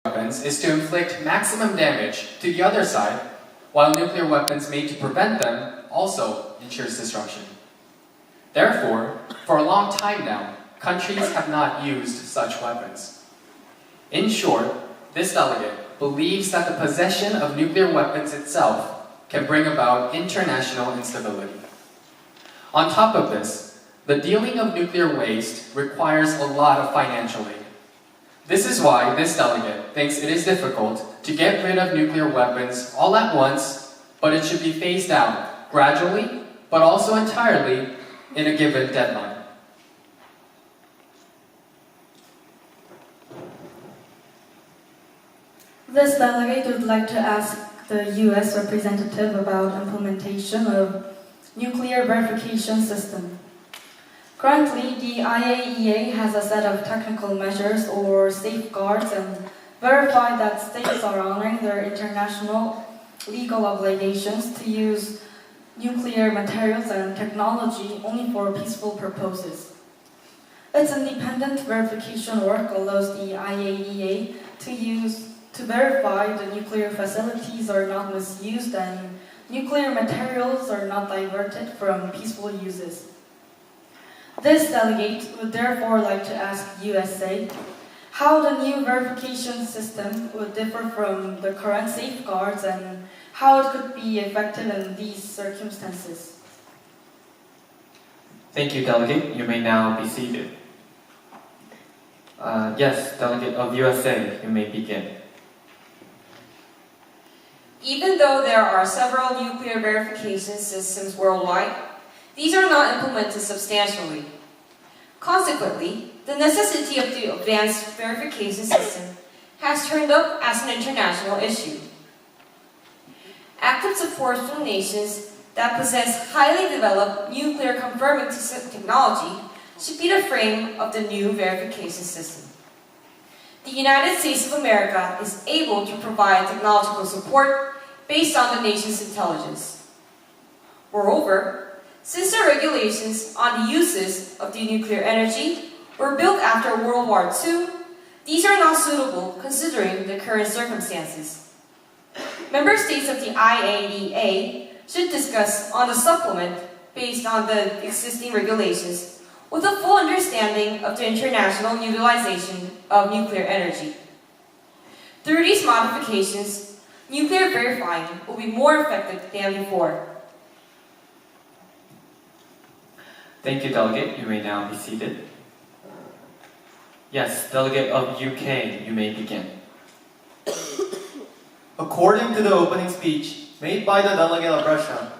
weapons is to inflict maximum damage to the other side, while nuclear weapons made to prevent them also ensures destruction. Therefore, for a long time now, countries have not used such weapons. In short, this delegate believes that the possession of nuclear weapons itself can bring about international instability. On top of this, the dealing of nuclear waste requires a lot of financial aid. This is why this delegate thinks it is difficult to get rid of nuclear weapons all at once, but it should be phased out gradually, but also entirely in a given deadline. This delegate would like to ask the U.S. representative about implementation of nuclear verification system. Currently, the IAEA has a set of technical measures or safeguards and verify that states are honoring their international legal obligations to use nuclear materials and technology only for peaceful purposes. Its independent verification work allows the IAEA to verify the nuclear facilities are not misused and nuclear materials are not diverted from peaceful uses. This delegate would therefore like to ask USA how the new verification system would differ from the current safeguards and how it could be effective in these circumstances. Thank you, Delegate. You may now be seated. Yes, Delegate of USA, you may begin. Even though there are several nuclear verification systems worldwide, these are not implemented substantially. Consequently, the necessity of the advanced verification system has turned up as an international issue. Active support from nations that possess highly developed nuclear confirming technology should be the frame of the new verification system. The United States of America is able to provide technological support based on the nation's intelligence. Moreover, since the regulations on the uses of the nuclear energy were built after World War II, these are not suitable considering the current circumstances. Member states of the IAEA should discuss on a supplement based on the existing regulations with a full understanding of the international utilization of nuclear energy. Through these modifications, nuclear verifying will be more effective than before. Thank you, Delegate. You may now be seated. Yes, Delegate of UK, you may begin. According to the opening speech made by the delegate of Russia,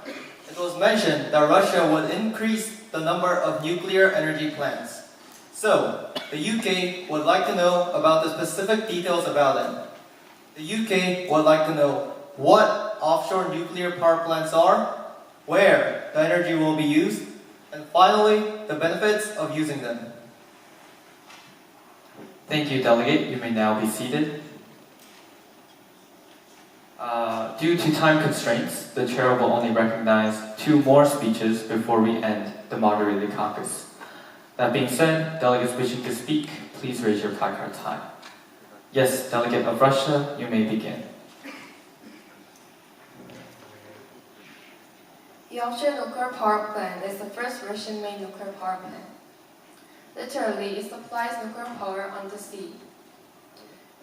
it was mentioned that Russia would increase the number of nuclear energy plants. So, the UK would like to know about the specific details about it. The UK would like to know what offshore nuclear power plants are, where the energy will be used, and finally, the benefits of using them. Thank you, Delegate. You may now be seated. Due to time constraints, the Chair will only recognize 2 more speeches before we end the moderated caucus. That being said, delegates wishing to speak, please raise your placards high. Yes, Delegate of Russia, you may begin. The offshore nuclear power plant is the first Russian-made nuclear power plant. Literally, it supplies nuclear power on the sea.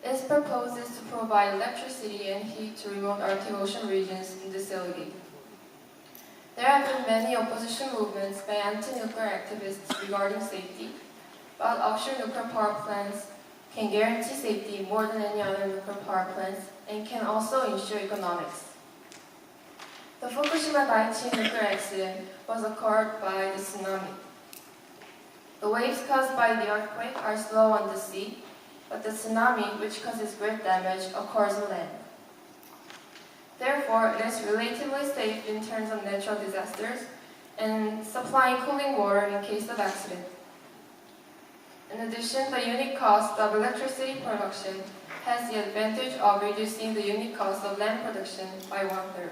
Its purpose is to provide electricity and heat to remote Arctic Ocean regions in this delegate. There have been many opposition movements by anti-nuclear activists regarding safety, but offshore nuclear power plants can guarantee safety more than any other nuclear power plants and can also ensure economics. The Fukushima Daiichi nuclear accident was occurred by the tsunami. The waves caused by the earthquake are slow on the sea, but the tsunami, which causes great damage, occurs on land. Therefore, it is relatively safe in terms of natural disasters and supplying cooling water in case of accident. In addition, the unit cost of electricity production has the advantage of reducing the unit cost of land production by 1/3.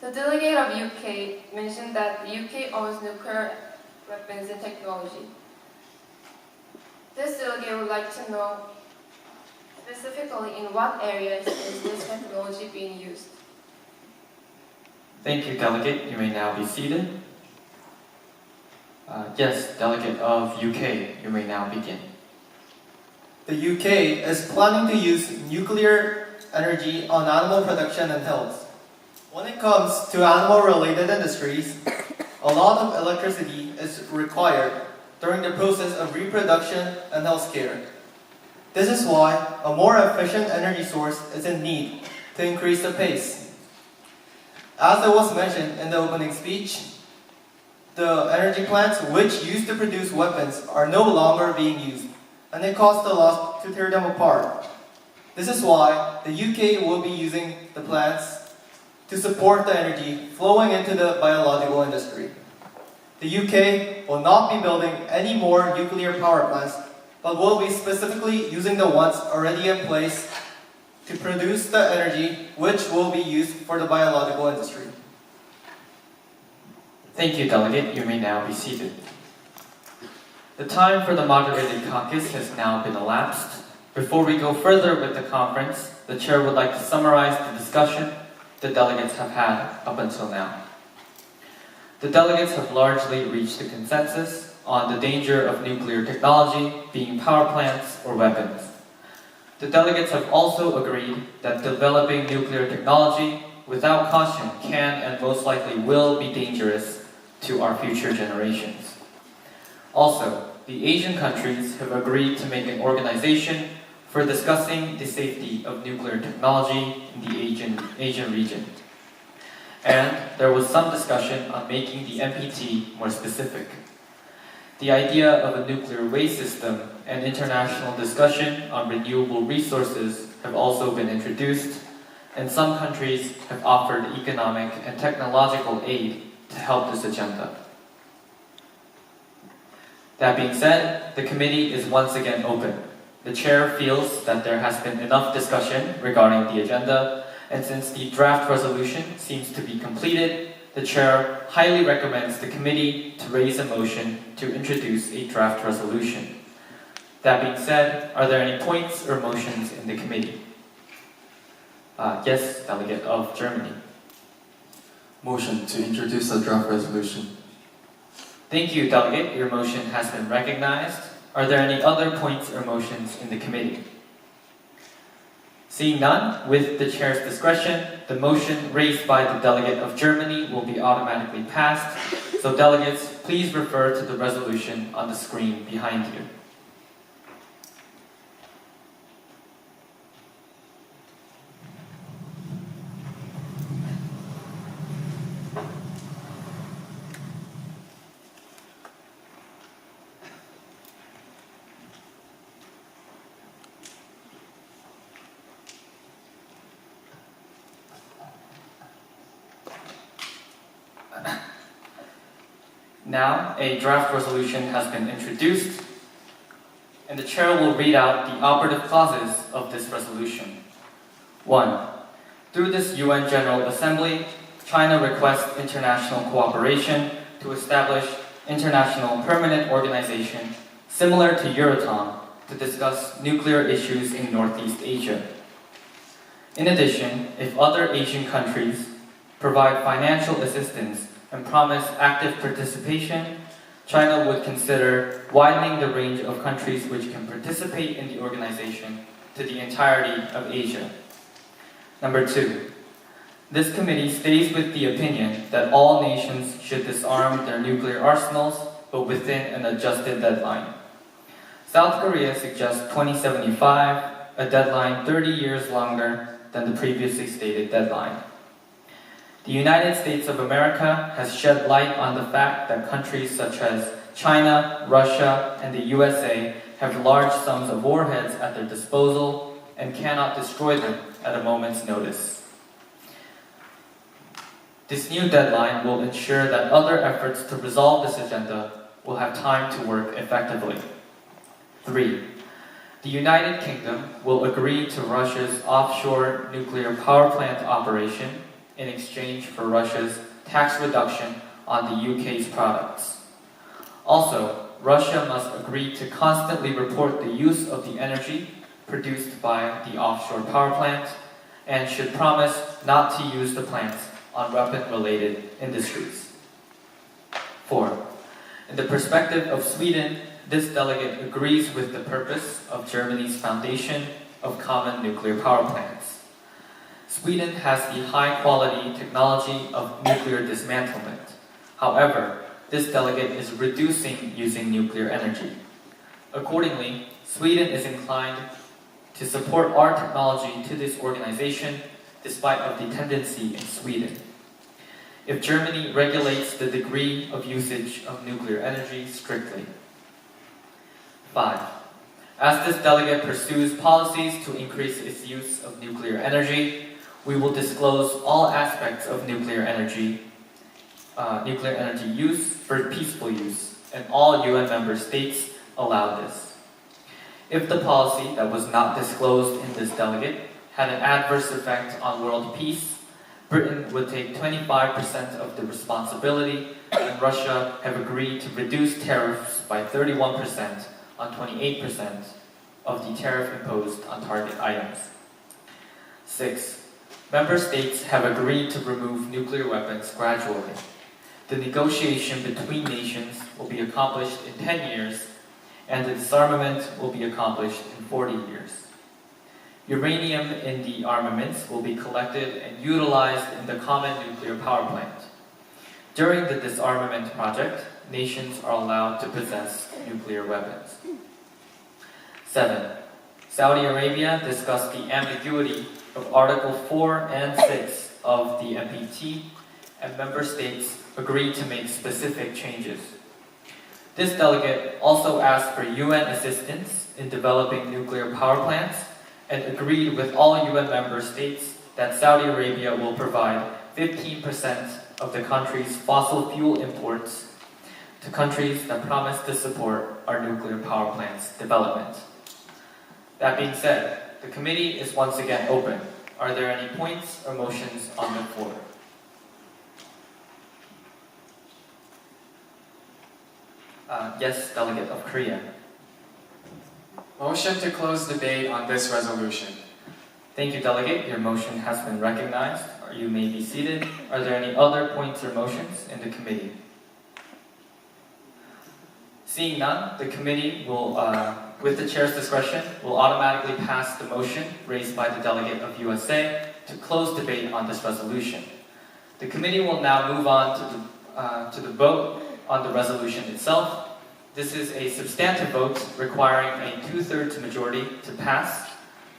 The delegate of UK mentioned that the UK owns nuclear weapons and technology. This delegate would like to know Specifically, in what areas is this technology being used? Thank you, Delegate. You may now be seated. Yes, Delegate of UK, you may now begin. The UK is planning to use nuclear energy on animal production and health. When it comes to animal-related industries, a lot of electricity is required during the process of reproduction and healthcare. This is why a more efficient energy source is in need to increase the pace. As it was mentioned in the opening speech, the energy plants which used to produce weapons are no longer being used, and it costs a lot to tear them apart. This is why the UK will be using the plants to support the energy flowing into the biological industry. The UK will not be building any more nuclear power plants, but will be specifically using the ones already in place to produce the energy which will be used for the biological industry. Thank you, Delegate. You may now be seated. The time for the moderated caucus has now been elapsed. Before we go further with the conference, the Chair would like to summarize the discussion the delegates have had up until now. The delegates have largely reached a consensus on the danger of nuclear technology being power plants or weapons. The delegates have also agreed that developing nuclear technology without caution can and most likely will be dangerous to our future generations. Also, the Asian countries have agreed to make an organization for discussing the safety of nuclear technology in the Asian region. And there was some discussion on making the NPT more specific. The idea of a nuclear waste system and international discussion on renewable resources have also been introduced, and some countries have offered economic and technological aid to help this agenda. That being said, the committee is once again open. The Chair feels that there has been enough discussion regarding the agenda, and since the draft resolution seems to be completed, the Chair highly recommends the committee to raise a motion to introduce a draft resolution. That being said, are there any points or motions in the committee? Yes, Delegate of Germany. Motion to introduce a draft resolution. Thank you, Delegate. Your motion has been recognized. Are there any other points or motions in the committee? Seeing none, with the Chair's discretion, the motion raised by the Delegate of Germany will be automatically passed. So delegates, please refer to the resolution on the screen behind you. Now, a draft resolution has been introduced, and the Chair will read out the operative clauses of this resolution. 1. Through this UN General Assembly, China requests international cooperation to establish international permanent organization similar to Euratom to discuss nuclear issues in Northeast Asia. In addition, if other Asian countries provide financial assistance and promise active participation, China would consider widening the range of countries which can participate in the organization to the entirety of Asia. Number 2. This committee stays with the opinion that all nations should disarm their nuclear arsenals, but within an adjusted deadline. South Korea suggests 2075, a deadline 30 years longer than the previously stated deadline. The United States of America has shed light on the fact that countries such as China, Russia, and the USA have large sums of warheads at their disposal and cannot destroy them at a moment's notice. This new deadline will ensure that other efforts to resolve this agenda will have time to work effectively. 3. The United Kingdom will agree to Russia's offshore nuclear power plant operation in exchange for Russia's tax reduction on the UK's products. Also, Russia must agree to constantly report the use of the energy produced by the offshore power plant and should promise not to use the plants on weapon-related industries. 4. In the perspective of Sweden, this delegate agrees with the purpose of Germany's foundation of common nuclear power plants. Sweden has the high-quality technology of nuclear dismantlement. However, this delegate is reducing using nuclear energy. Accordingly, Sweden is inclined to support our technology to this organization despite of the tendency in Sweden. If Germany regulates the degree of usage of nuclear energy strictly. 5. As this delegate pursues policies to increase its use of nuclear energy, we will disclose all aspects of nuclear energy use for peaceful use, and all UN member states allow this. If the policy that was not disclosed in this delegate had an adverse effect on world peace, Britain would take 25% of the responsibility, and Russia have agreed to reduce tariffs by 31% on 28% of the tariff imposed on target items. 6. Member states have agreed to remove nuclear weapons gradually. The negotiation between nations will be accomplished in 10 years, and the disarmament will be accomplished in 40 years. Uranium in the armaments will be collected and utilized in the common nuclear power plant. During the disarmament project, nations are allowed to possess nuclear weapons. 7. Saudi Arabia discussed the ambiguity of Article 4 and 6 of the NPT, and member states agreed to make specific changes. This delegate also asked for UN assistance in developing nuclear power plants and agreed with all UN member states that Saudi Arabia will provide 15% of the country's fossil fuel imports to countries that promise to support our nuclear power plants development. That being said, the committee is once again open. Are there any points or motions on the floor? Yes, delegate of Korea. Motion to close debate on this resolution. Thank you, delegate. Your motion has been recognized. You may be seated. Are there any other points or motions in the committee? Seeing none, the committee will, with the chair's discretion, will automatically pass the motion raised by the delegate of USA to close debate on this resolution. The committee will now move on to the vote on the resolution itself. This is a substantive vote requiring a 2/3 majority to pass.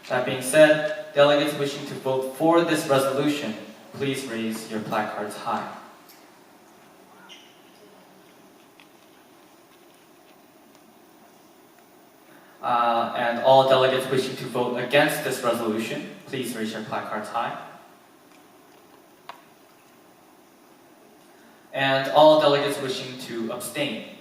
That being said, delegates wishing to vote for this resolution, please raise your placards high. And all delegates wishing to vote against this resolution, please raise your placards high. And all delegates wishing to abstain.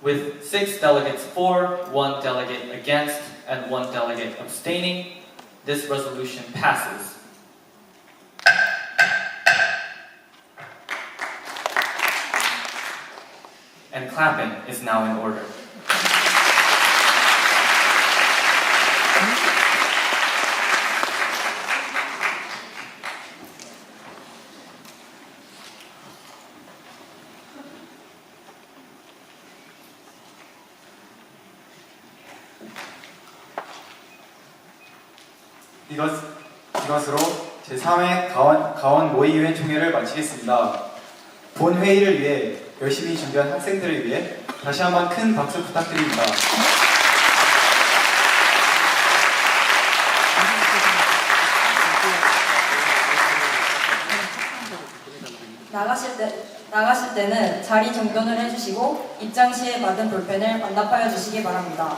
With 6 delegates for, 1 delegate against, and 1 delegate abstaining, this resolution passes. And clapping is now in order. 이것으로 제3회 가원 모의UN 총회를 마치겠습니다. 본 회의를 위해 열심히 준비한 학생들을 위해 다시 한번 큰 박수 부탁드립니다. 나가실 때는 자리 정돈을 해주시고 입장 시에 받은 볼펜을 반납하여 주시기 바랍니다.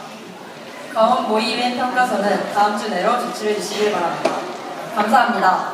가원 모의UN 평가서는 다음 주 내로 제출해 주시길 바랍니다. 감사합니다.